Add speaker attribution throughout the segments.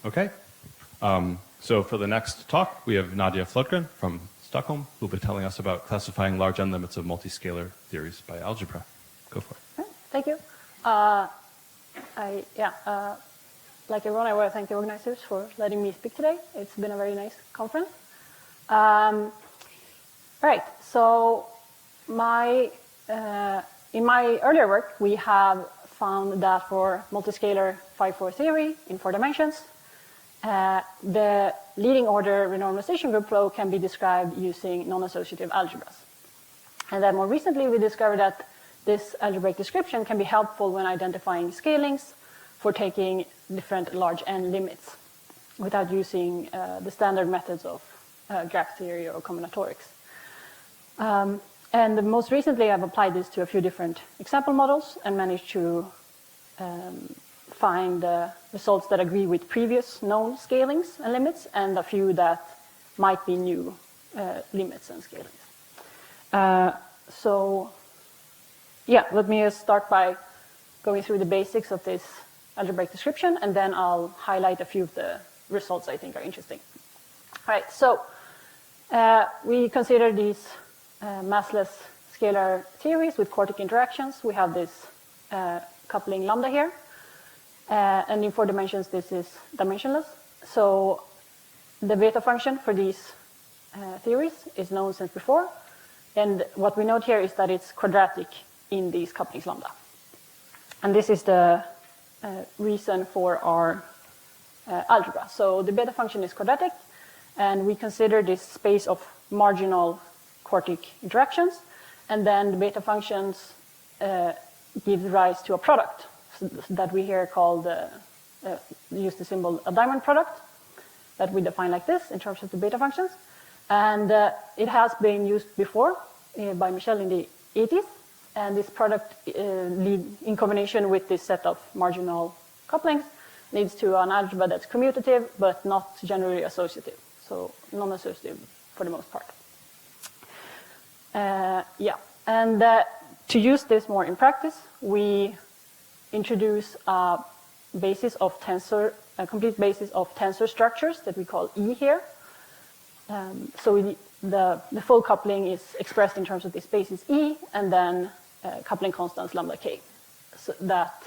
Speaker 1: Okay. So for the next talk, we have Nadia Flodgren from Stockholm, who will be telling us about classifying large n limits of multiscalar theories by algebra. Go for it.
Speaker 2: Thank you. Like everyone, I want to thank the organizers for letting me speak today. It's been a very nice conference. Right. So in my earlier work, we have found that for multiscalar 5-4 theory in 4 dimensions, the leading order renormalization group flow can be described using non-associative algebras. And then more recently, we discovered that this algebraic description can be helpful when identifying scalings for taking different large n limits without using the standard methods of graph theory or combinatorics. And most recently, I've applied this to a few different example models and managed to find results that agree with previous known scalings and limits, and a few that might be new limits and scalings. Let me start by going through the basics of this algebraic description, and then I'll highlight a few of the results I think are interesting. All right, so we consider these massless scalar theories with quartic interactions. We have this coupling lambda here. And in 4 dimensions, this is dimensionless. So the beta function for these theories is known since before. And what we note here is that it's quadratic in these couplings lambda. And this is the reason for our algebra. So the beta function is quadratic, and we consider this space of marginal quartic interactions. And then the beta functions give rise to a product that we here call use the symbol a diamond product that we define like this in terms of the beta functions. And it has been used before by Michel in the 80s. And this product, in combination with this set of marginal couplings, leads to an algebra that's commutative but not generally associative. So non-associative for the most part. And to use this more in practice, we introduce a complete basis of tensor structures that we call E here. So the full coupling is expressed in terms of this basis E, and then coupling constants lambda k, so that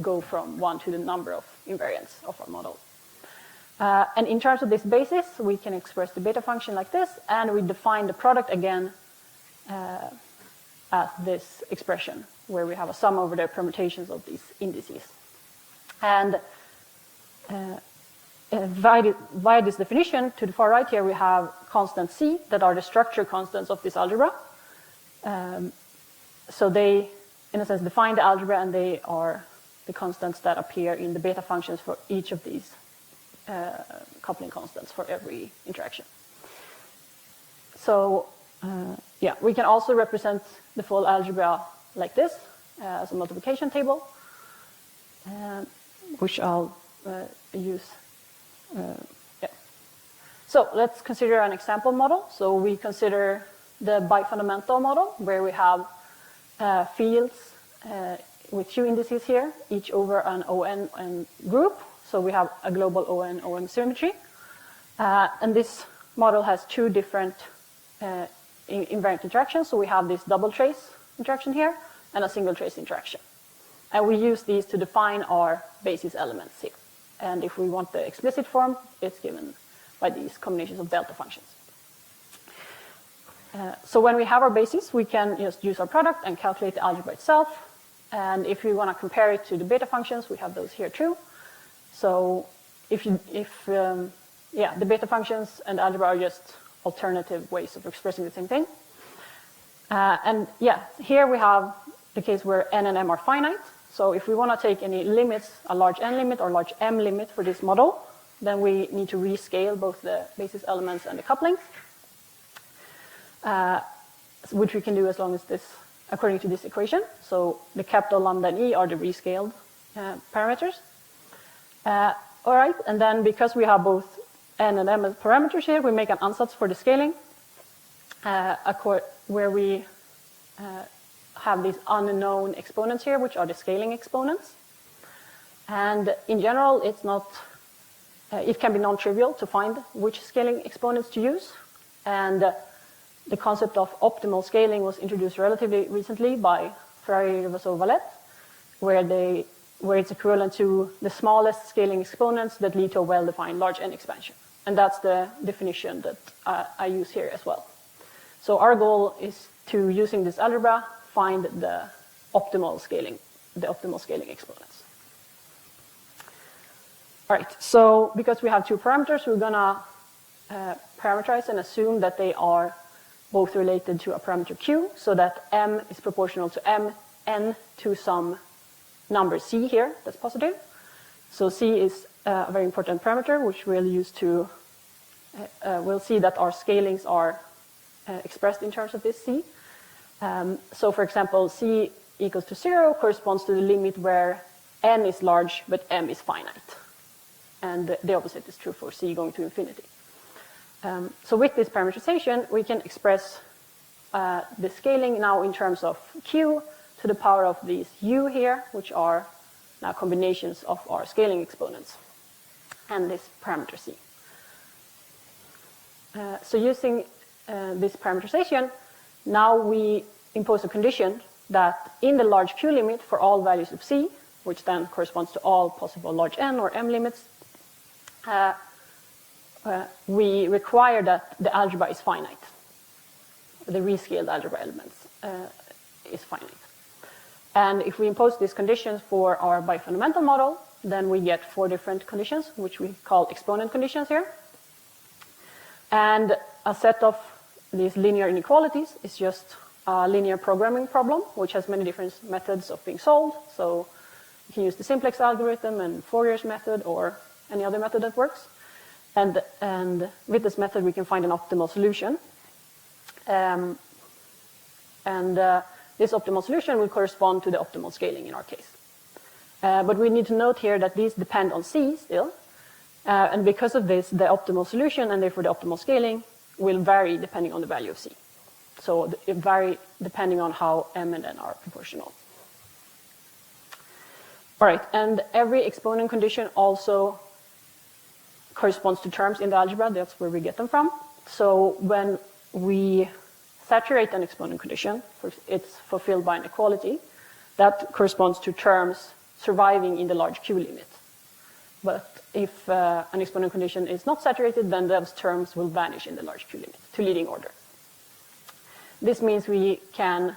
Speaker 2: go from 1 to the number of invariants of our model. And in terms of this basis, we can express the beta function like this, and we define the product again as this expression, where we have a sum over the permutations of these indices. And via this definition, to the far right here, we have constant C that are the structure constants of this algebra. So they, in a sense, define the algebra, and they are the constants that appear in the beta functions for each of these coupling constants for every interaction. So we can also represent the full algebra like this as a multiplication table, which I'll use. So let's consider an example model. So we consider the bifundamental model, where we have fields with 2 indices here, each over an ON group. So we have a global ON-OM symmetry. And this model has 2 different invariant interactions. So we have this double trace interaction here and a single trace interaction. And we use these to define our basis elements here. And if we want the explicit form, it's given by these combinations of delta functions. So when we have our basis, we can just use our product and calculate the algebra itself. And if we want to compare it to the beta functions, we have those here too. So the beta functions and algebra are just alternative ways of expressing the same thing. Here we have the case where n and m are finite. So if we want to take any limits, a large n limit or large m limit for this model, then we need to rescale both the basis elements and the couplings, which we can do as long as this, according to this equation. So the capital lambda and e are the rescaled parameters. All right, and then because we have both n and m as parameters here, we make an ansatz for the scaling, where we have these unknown exponents here, which are the scaling exponents. And in general, it's not it can be non-trivial to find which scaling exponents to use. And the concept of optimal scaling was introduced relatively recently by Ferrari-Rivasov-Valette, where it's equivalent to the smallest scaling exponents that lead to a well-defined large n expansion. And that's the definition that I use here as well. So our goal is to, using this algebra, find the optimal scaling exponents. All right, so because we have two parameters, we're gonna parameterize and assume that they are both related to a parameter q, so that m is proportional to n to some number c here, that's positive. So c is a very important parameter, which we'll use to, we'll see that our scalings are expressed in terms of this c. So for example, c equals to 0 corresponds to the limit where n is large, but m is finite. And the opposite is true for c going to infinity. So with this parameterization, we can express the scaling now in terms of q to the power of these u here, which are now combinations of our scaling exponents, and this parameter c. So using this parameterization, now we impose a condition that in the large q limit for all values of c, which then corresponds to all possible large n or m limits, we require that the algebra is finite. The rescaled algebra elements is finite. And if we impose these conditions for our bifundamental model, then we get 4 different conditions, which we call exponent conditions here. And a set of these linear inequalities is just a linear programming problem, which has many different methods of being solved. So you can use the simplex algorithm and Fourier's method or any other method that works. And with this method, we can find an optimal solution. This optimal solution will correspond to the optimal scaling in our case. But we need to note here that these depend on c still. And because of this, the optimal solution and therefore the optimal scaling will vary depending on the value of c. So it vary depending on how m and n are proportional. All right, and every exponent condition also corresponds to terms in the algebra. That's where we get them from. So when we saturate an exponent condition, it's fulfilled by an equality, that corresponds to terms surviving in the large q limit. But if an exponent condition is not saturated, then those terms will vanish in the large q limit to leading order. This means we can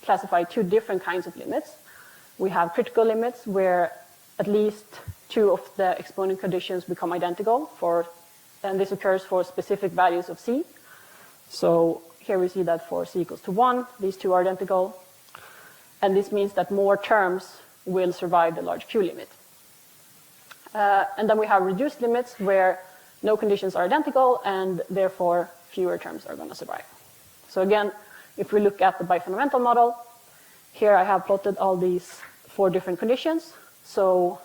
Speaker 2: classify 2 different kinds of limits. We have critical limits where at least 2 of the exponent conditions become identical, and this occurs for specific values of c. So here we see that for c equals to 1, these 2 are identical. And this means that more terms will survive the large q limit. And then we have reduced limits where no conditions are identical and therefore fewer terms are going to survive. So again, if we look at the bifundamental model, here I have plotted all these 4 different conditions. So,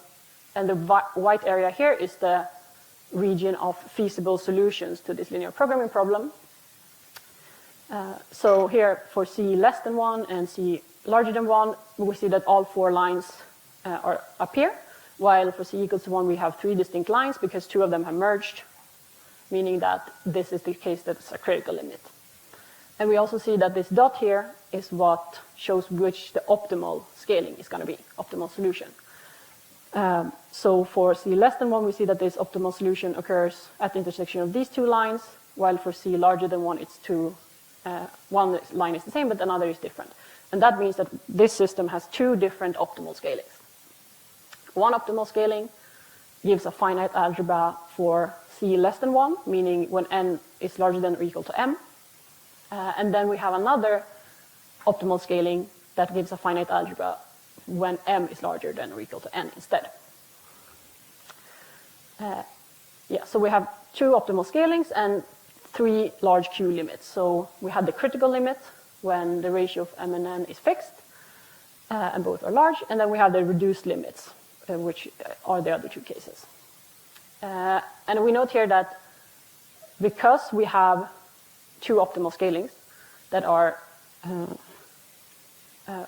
Speaker 2: and the white area here is the region of feasible solutions to this linear programming problem. So here for c less than 1 and c larger than 1, we see that all 4 lines are up here, while for c equals to 1 we have 3 distinct lines because 2 of them have merged, meaning that this is the case that's a critical limit. And we also see that this dot here is what shows which the optimal scaling is going to be, optimal solution. So for c less than 1, we see that this optimal solution occurs at the intersection of these 2 lines, while for c larger than 1, it's one line is the same, but another is different. And that means that this system has 2 different optimal scalings. One optimal scaling gives a finite algebra for c less than 1, meaning when n is larger than or equal to m. And then we have another optimal scaling that gives a finite algebra when m is larger than or equal to n instead. So we have 2 optimal scalings and 3 large q limits. So we have the critical limit when the ratio of m and n is fixed, and both are large, and then we have the reduced limits, which are the other 2 cases. And we note here that because we have 2 optimal scalings that are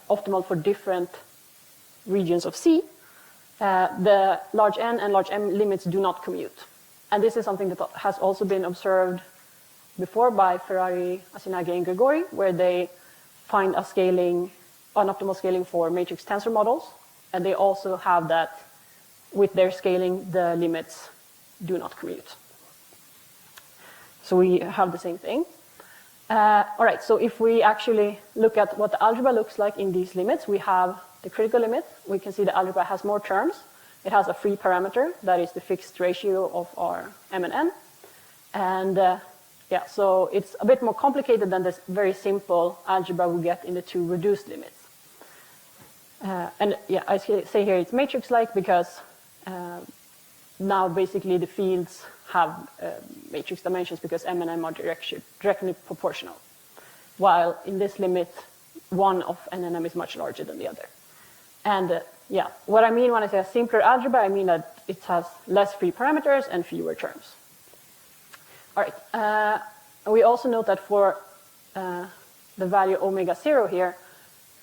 Speaker 2: optimal for different regions of c, the large n and large m limits do not commute. And this is something that has also been observed before by Ferrari, Asinagi, and Gregori, where they find a scaling, an optimal scaling for matrix tensor models. And they also have that with their scaling, the limits do not commute. So we have the same thing. All right, so if we actually look at what the algebra looks like in these limits, we have the critical limit. We can see the algebra has more terms. It has a free parameter, that is the fixed ratio of our m and n. And yeah, so it's a bit more complicated than this very simple algebra we get in the two reduced limits. And yeah, I say here it's matrix-like because now basically the fields have matrix dimensions because m and n are directly proportional. While in this limit, one of n and m is much larger than the other. And yeah, what I mean when I say a simpler algebra, I mean that it has less free parameters and fewer terms. All right, we also note that for the value omega 0 here,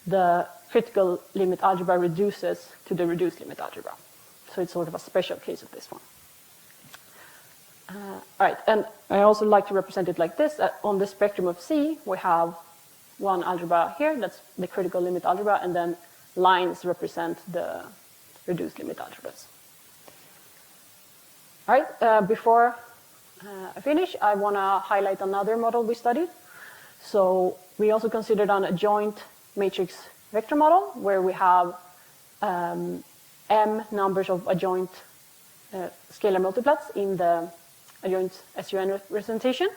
Speaker 2: the critical limit algebra reduces to the reduced limit algebra. So it's sort of a special case of this one. All right, and I also like to represent it like this. On the spectrum of C, we have one algebra here, that's the critical limit algebra, and then lines represent the reduced limit algebras. All right, before I finish, I want to highlight another model we studied. So we also considered an adjoint matrix vector model where we have m numbers of adjoint scalar multiplets in the adjoint SUN representation.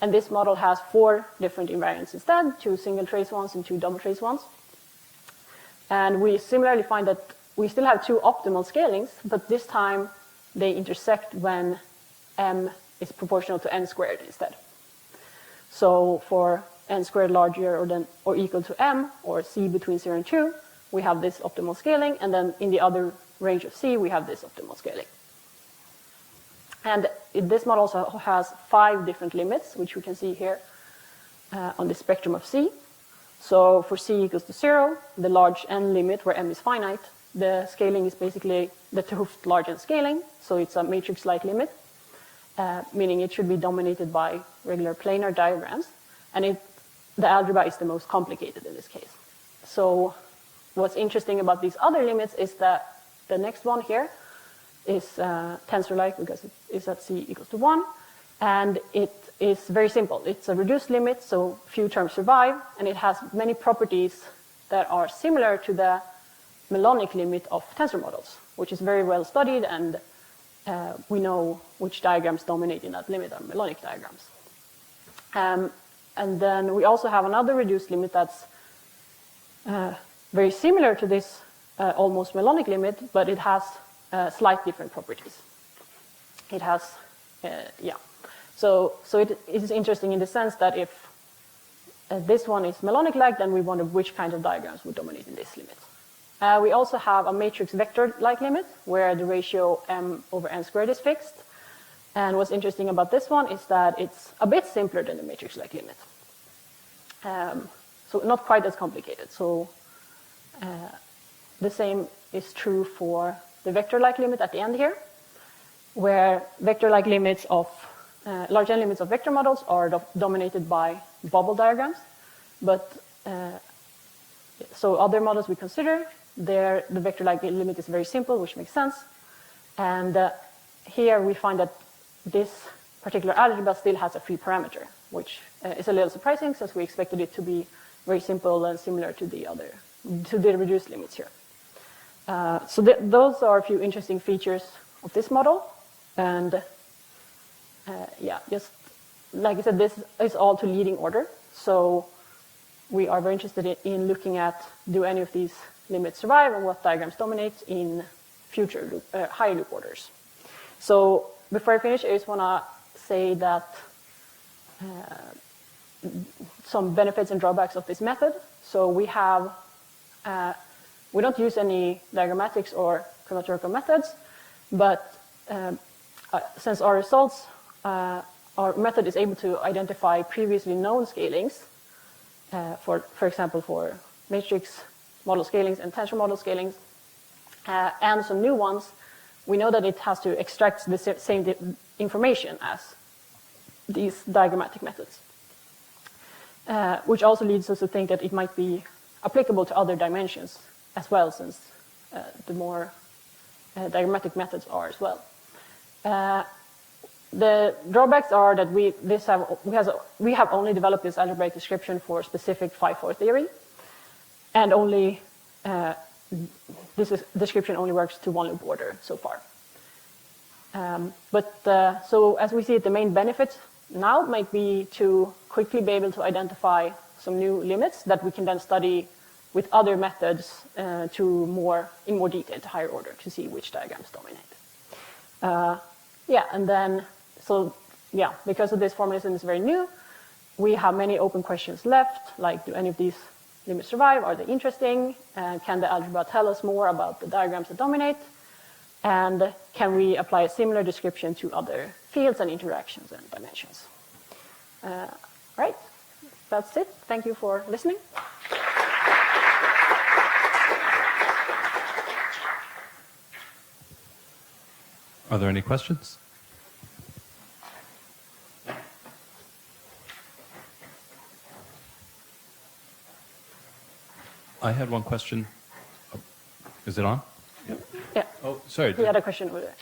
Speaker 2: And this model has 4 different invariants instead, 2 single trace ones and 2 double trace ones. And we similarly find that we still have 2 optimal scalings, but this time they intersect when m is proportional to n squared instead. So for n squared larger or equal to m, or c between 0 and 2, we have this optimal scaling, and then in the other range of c, we have this optimal scaling. And this model also has 5 different limits, which we can see here on the spectrum of c. So for c equals to 0, the large n limit, where m is finite, the scaling is basically the 't Hooft large n scaling, so it's a matrix-like limit, meaning it should be dominated by regular planar diagrams, and the algebra is the most complicated in this case. So what's interesting about these other limits is that the next one here is tensor-like because it is at c equals to 1, and it is very simple. It's a reduced limit, so few terms survive, and it has many properties that are similar to the melonic limit of tensor models, which is very well studied, and we know which diagrams dominate in that limit are melonic diagrams. And then we also have another reduced limit that's very similar to this almost melonic limit, but it has slight different properties. It has, yeah. So it is interesting in the sense that if this one is melonic-like, then we wonder which kind of diagrams would dominate in this limit. We also have a matrix vector-like limit, where the ratio m over n squared is fixed. And what's interesting about this one is that it's a bit simpler than the matrix-like limit. So not quite as complicated. So the same is true for the vector-like limit at the end here, where vector-like limits of large n limits of vector models are dominated by bubble diagrams. But so other models we consider, the vector-like limit is very simple, which makes sense. And here we find that this particular algebra still has a free parameter, which is a little surprising since we expected it to be very simple and similar to the reduced limits here. So those are a few interesting features of this model. And yeah, just like I said, this is all to leading order. So we are very interested in looking at, do any of these limits survive and what diagrams dominate in future higher loop orders. So before I finish, I just want to say that some benefits and drawbacks of this method. So we have, we don't use any diagrammatics or combinatorial methods, but since our results, our method is able to identify previously known scalings, for example, for matrix model scalings and tensor model scalings, and some new ones, we know that it has to extract the same information as these diagrammatic methods, which also leads us to think that it might be applicable to other dimensions as well, since the more diagrammatic methods are as well. The drawbacks are that we have only developed this algebraic description for specific 5/4 theory, and only this description only works to one-loop order so far. So as we see it, the main benefit now might be to quickly be able to identify some new limits that we can then study with other methods in more detail, to higher order, to see which diagrams dominate. Because of this formalism is very new, we have many open questions left, like, do any of these limits survive? Are they interesting? Can the algebra tell us more about the diagrams that dominate? And can we apply a similar description to other fields and interactions and dimensions? Right, that's it. Thank you for listening.
Speaker 1: Are there any questions? I had one question. Oh, is it on? Yep.
Speaker 2: Yeah.
Speaker 1: Oh, sorry.
Speaker 2: We had a question over there.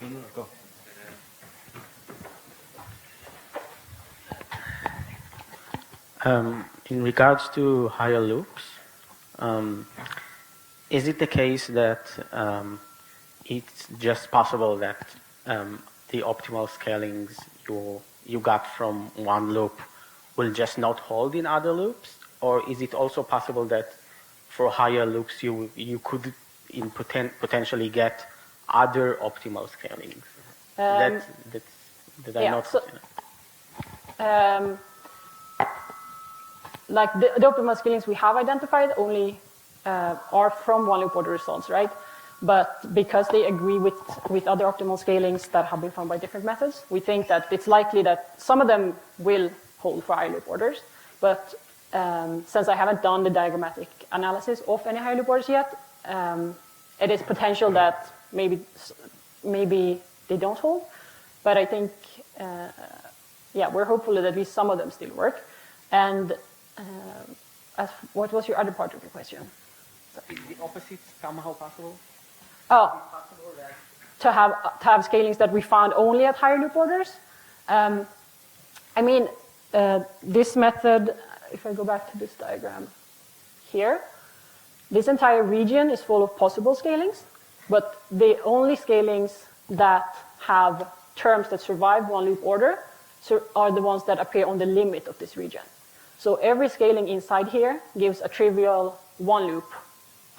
Speaker 1: No, go.
Speaker 3: In regards to higher loops, is it the case that it's just possible that the optimal scalings you got from one loop will just not hold in other loops? Or is it also possible that for higher loops you could potentially get other optimal scalings? That are
Speaker 2: yeah,
Speaker 3: not...
Speaker 2: so, like the optimal scalings we have identified only are from one-loop order results, right? But because they agree with other optimal scalings that have been found by different methods, we think that it's likely that some of them will hold for higher loop orders. But since I haven't done the diagrammatic analysis of any higher loop orders yet, it is potential that maybe they don't hold. But I think, we're hopeful that at least some of them still work. And what was your other part of your question?
Speaker 3: Is the opposite somehow possible?
Speaker 2: Oh, to have scalings that we found only at higher loop orders. This method, if I go back to this diagram here, this entire region is full of possible scalings, but the only scalings that have terms that survive one loop order are the ones that appear on the limit of this region. So every scaling inside here gives a trivial one loop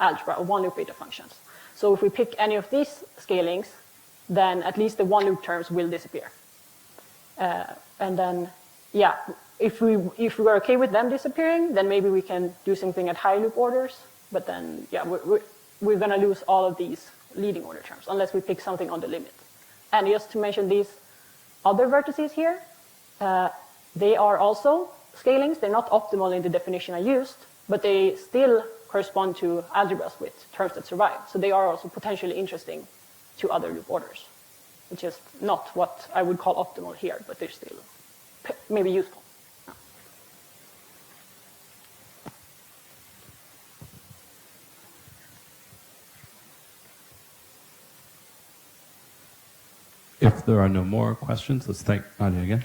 Speaker 2: algebra, or one loop beta functions. So if we pick any of these scalings, then at least the one loop terms will disappear. And then, if we were okay with them disappearing, then maybe we can do something at high loop orders. But then, we're going to lose all of these leading order terms unless we pick something on the limit. And just to mention these other vertices here, they are also scalings. They're not optimal in the definition I used, but they still correspond to algebras with terms that survive. So they are also potentially interesting to other loop orders, which is not what I would call optimal here, but they're still maybe useful.
Speaker 1: If there are no more questions, let's thank Nadia again.